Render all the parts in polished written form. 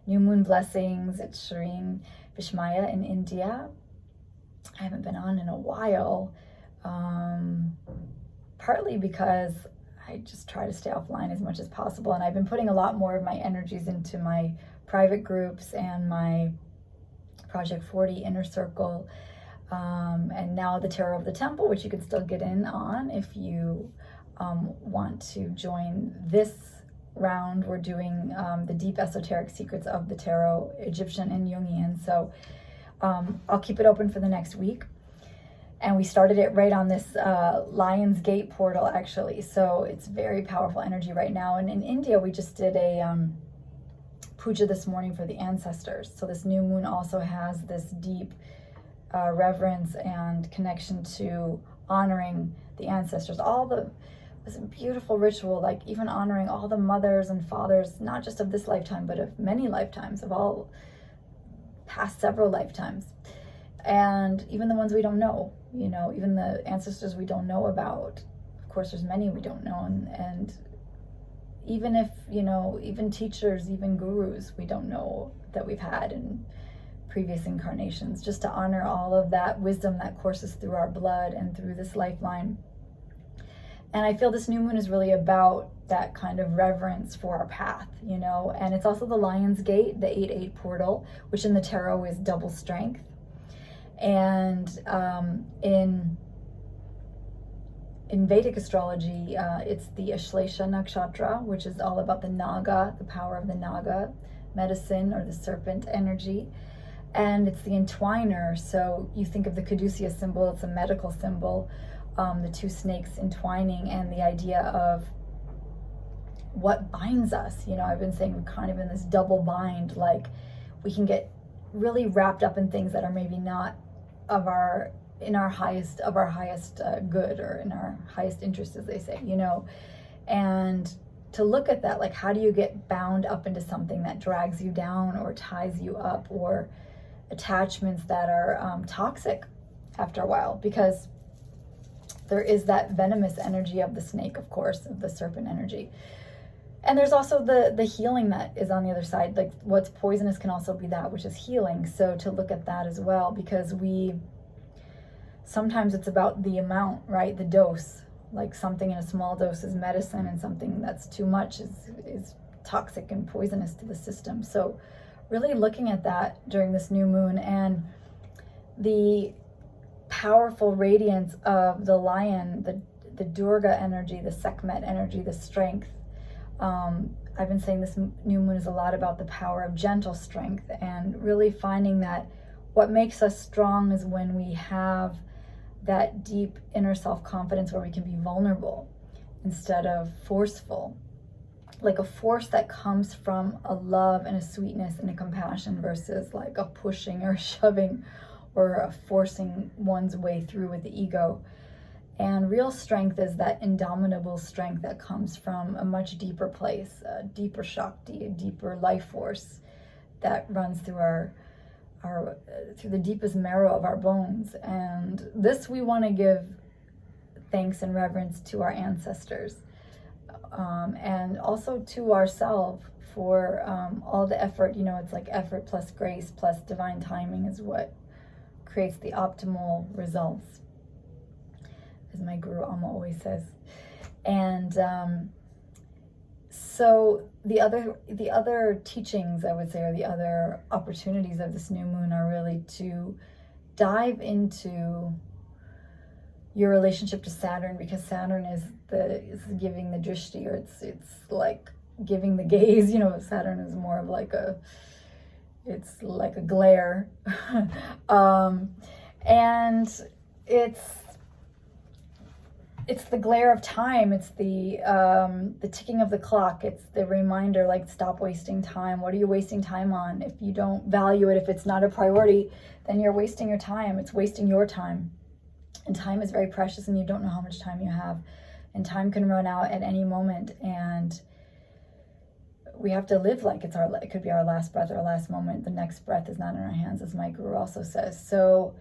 new moon blessings. It's Shireen Vishmaya in India. I haven't been on in a while, partly because I just try to stay offline as much as possible. And I've been putting a lot more of my energies into my private groups and my Project 40 Inner Circle. And now the Tarot of the Temple, which you can still get in on if you want to join this round. We're doing the deep esoteric secrets of the tarot, Egyptian and Jungian. So I'll keep it open for the next week. And we started it right on this Lion's Gate portal, actually. So it's very powerful energy right now. And in India, we just did a puja this morning for the ancestors. So this new moon also has this deep reverence and connection to honoring the ancestors. This beautiful ritual, like even honoring all the mothers and fathers, not just of this lifetime, but of many lifetimes, of all past several lifetimes. And even the ones we don't know, even the ancestors we don't know about. Of course, there's many we don't know. And even if, even teachers, even gurus, we don't know that we've had in previous incarnations, just to honor all of that wisdom that courses through our blood and through this lifeline. And I feel this new moon is really about that kind of reverence for our path, and it's also the Lion's Gate, the 8-8 portal, which in the tarot is double strength. And in Vedic astrology, it's the Ashlesha Nakshatra, which is all about the Naga, the power of the Naga medicine or the serpent energy. And it's the entwiner. So you think of the caduceus symbol, it's a medical symbol, the two snakes entwining, and the idea of what binds us. I've been saying we're kind of in this double bind, like we can get really wrapped up in things that are maybe not of our highest good, or in our highest interest, as they say, and to look at that, like, how do you get bound up into something that drags you down or ties you up, or attachments that are toxic after a while, because there is that venomous energy of the snake, of course, of the serpent energy. And there's also the healing that is on the other side. Like, what's poisonous can also be that which is healing. So to look at that as well, because sometimes it's about the amount, right? The dose. Like, something in a small dose is medicine, and something that's too much is toxic and poisonous to the system. So really looking at that during this new moon, and the powerful radiance of the lion, the Durga energy, the Sekhmet energy, the strength. I've been saying this new moon is a lot about the power of gentle strength, and really finding that what makes us strong is when we have that deep inner self-confidence where we can be vulnerable instead of forceful. Like a force that comes from a love and a sweetness and a compassion, versus like a pushing or a shoving or a forcing one's way through with the ego. And real strength is that indomitable strength that comes from a much deeper place, a deeper Shakti, a deeper life force that runs through through the deepest marrow of our bones. And this, we want to give thanks and reverence to our ancestors, and also to ourselves for all the effort. It's like effort plus grace plus divine timing is what creates the optimal results, as my guru Amma always says. And so the other teachings, I would say, or the other opportunities of this new moon are really to dive into your relationship to Saturn, because Saturn is giving the drishti, or it's like giving the gaze. Saturn is more of like it's like a glare, and it's the glare of time. It's the ticking of the clock. It's the reminder, like, stop wasting time. What are you wasting time on? If you don't value it, if it's not a priority, then you're wasting your time. It's wasting your time. And time is very precious, and you don't know how much time you have. And time can run out at any moment. And we have to live like it could be our last breath or our last moment. The next breath is not in our hands, as my guru also says. So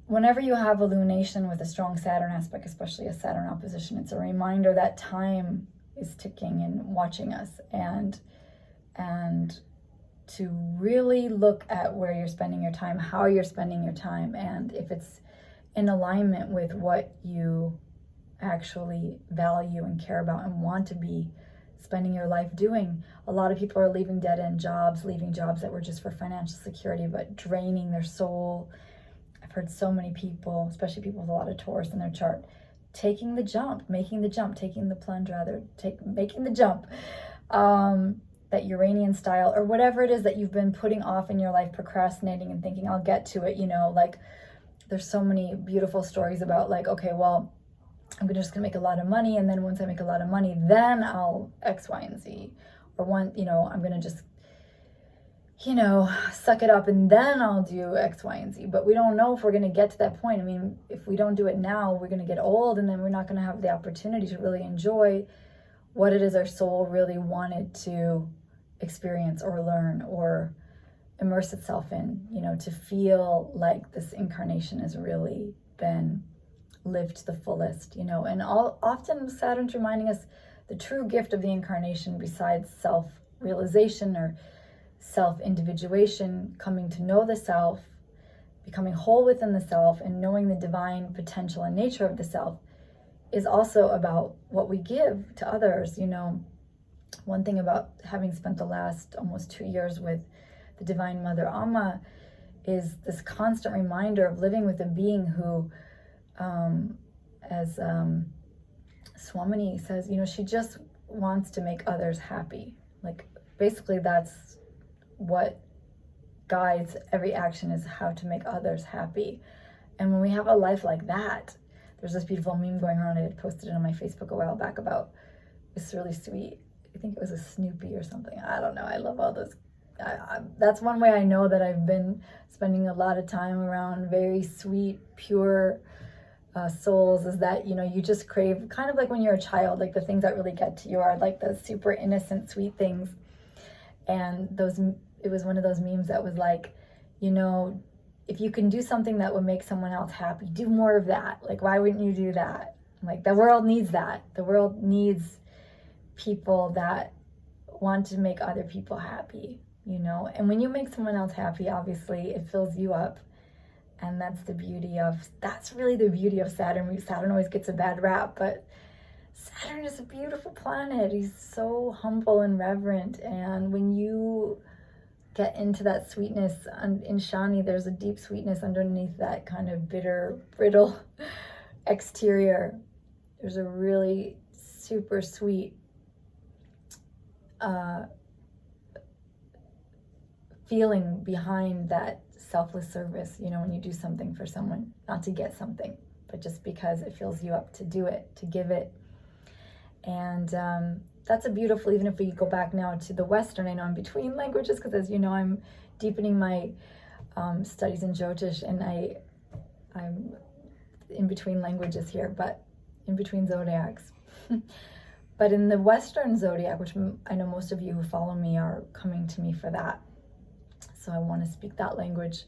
whenever you have illumination with a strong Saturn aspect, especially a Saturn opposition, it's a reminder that time is ticking and watching us. And to really look at where you're spending your time, how you're spending your time, and if it's in alignment with what you actually value and care about and want to be spending your life doing. A lot of people are leaving dead-end jobs, leaving jobs that were just for financial security, but draining their soul. I've heard so many people, especially people with a lot of Taurus in their chart, taking the jump, making the jump, taking the plunge rather, making the jump. That Uranian style, or whatever it is that you've been putting off in your life, procrastinating and thinking, I'll get to it, like there's so many beautiful stories about like, okay, well, I'm just gonna make a lot of money, and then once I make a lot of money, then I'll X, Y, and Z. Or I'm gonna just, suck it up and then I'll do X, Y, and Z. But we don't know if we're gonna get to that point. I mean, if we don't do it now, we're gonna get old, and then we're not gonna have the opportunity to really enjoy what it is our soul really wanted to experience or learn or immerse itself in, to feel like this incarnation has really been lived to the fullest, and often Saturn's reminding us the true gift of the incarnation, besides self-realization or self-individuation, coming to know the self, becoming whole within the self, and knowing the divine potential and nature of the self, is also about what we give to others. One thing about having spent the last almost 2 years with the Divine Mother Amma is this constant reminder of living with a being who, as Swamini says, she just wants to make others happy. Like, basically that's what guides every action, is how to make others happy. And when we have a life like that, there's this beautiful meme going around. I had posted it on my Facebook a while back about, it's really sweet. I think it was a Snoopy or something. I don't know. I love all those. That's one way I know that I've been spending a lot of time around very sweet, pure souls, is that, you just crave, kind of like when you're a child, like the things that really get to you are like the super innocent, sweet things. And it was one of those memes that was like, if you can do something that would make someone else happy, do more of that. Like, why wouldn't you do that? Like, the world needs that. The world needs people that want to make other people happy, and when you make someone else happy, obviously it fills you up. And that's really the beauty of Saturn. Saturn always gets a bad rap, but Saturn is a beautiful planet. He's so humble and reverent, and when you get into that sweetness in Shani, there's a deep sweetness underneath that kind of bitter, brittle exterior. There's a really super sweet feeling behind that selfless service, when you do something for someone, not to get something, but just because it fills you up to do it, to give it. And that's a beautiful, even if we go back now to the Western, I know I'm between languages, because as you know, I'm deepening my studies in Jyotish, and I'm in between languages here, but in between zodiacs. But in the Western zodiac, which I know most of you who follow me are coming to me for that, so I want to speak that language.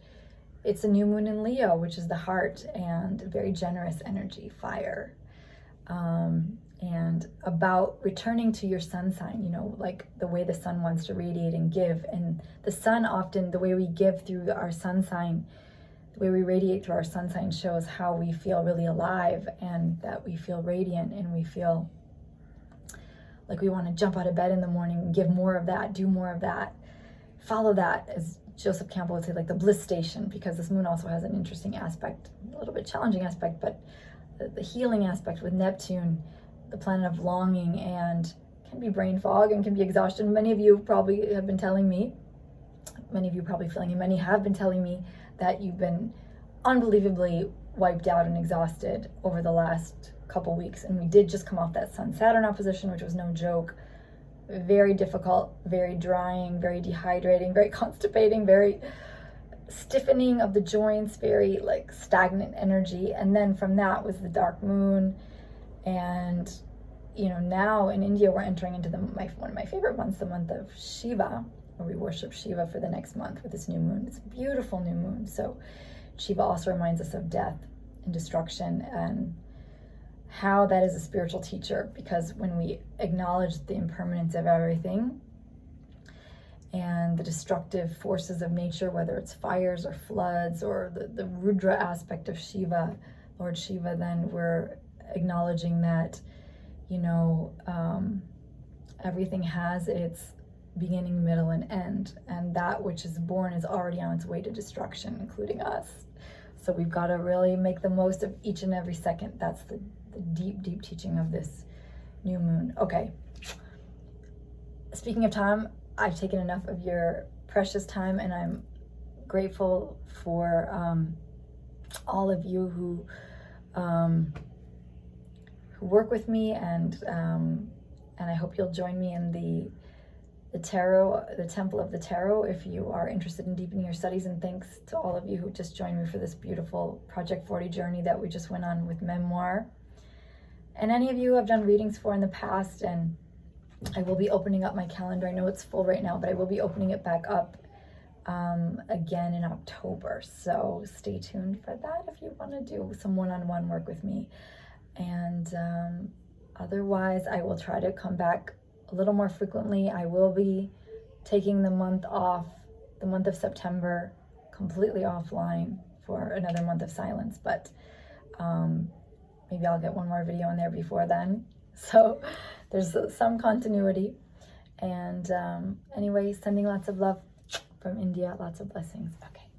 It's a new moon in Leo, which is the heart, and very generous energy, fire, and about returning to your sun sign, like the way the sun wants to radiate and give. And the sun, often the way we give through our sun sign, the way we radiate through our sun sign, shows how we feel really alive, and that we feel radiant, and we feel like we want to jump out of bed in the morning and give more of that, do more of that, follow that, as Joseph Campbell would say, like the bliss station, because this moon also has an interesting aspect, a little bit challenging aspect, but the healing aspect with Neptune, the planet of longing, and can be brain fog and can be exhaustion. Many of you probably have been telling me, many of you probably feeling, and many have been telling me that you've been unbelievably wiped out and exhausted over the last couple weeks. And we did just come off that Sun-Saturn opposition, which was no joke. Very difficult, very drying, very dehydrating, very constipating, very stiffening of the joints, very like stagnant energy. And then from that was the dark moon. And now in India we're entering into one of my favorite months, the month of Shiva, where we worship Shiva for the next month with this new moon. It's a beautiful new moon. So Shiva also reminds us of death and destruction, and how that is a spiritual teacher, because when we acknowledge the impermanence of everything, and the destructive forces of nature, whether it's fires or floods or the Rudra aspect of Shiva, Lord Shiva, then we're acknowledging that, you know, everything has its beginning, middle, and end, and that which is born is already on its way to destruction, including us. So we've got to really make the most of each and every second. That's the deep, deep teaching of this new moon. Okay. Speaking of time, I've taken enough of your precious time, and I'm grateful for all of you who work with me, and I hope you'll join me in the tarot, the Temple of the Tarot, if you are interested in deepening your studies. And thanks to all of you who just joined me for this beautiful Project 40 journey that we just went on with Memoir. And any of you I've done readings for in the past, and I will be opening up my calendar. I know it's full right now, but I will be opening it back up again in October. So stay tuned for that if you want to do some one-on-one work with me. And otherwise, I will try to come back a little more frequently. I will be taking the month off, the month of September, completely offline for another month of silence, but maybe I'll get one more video in there before then. So there's some continuity. And anyway, sending lots of love from India, lots of blessings. Okay.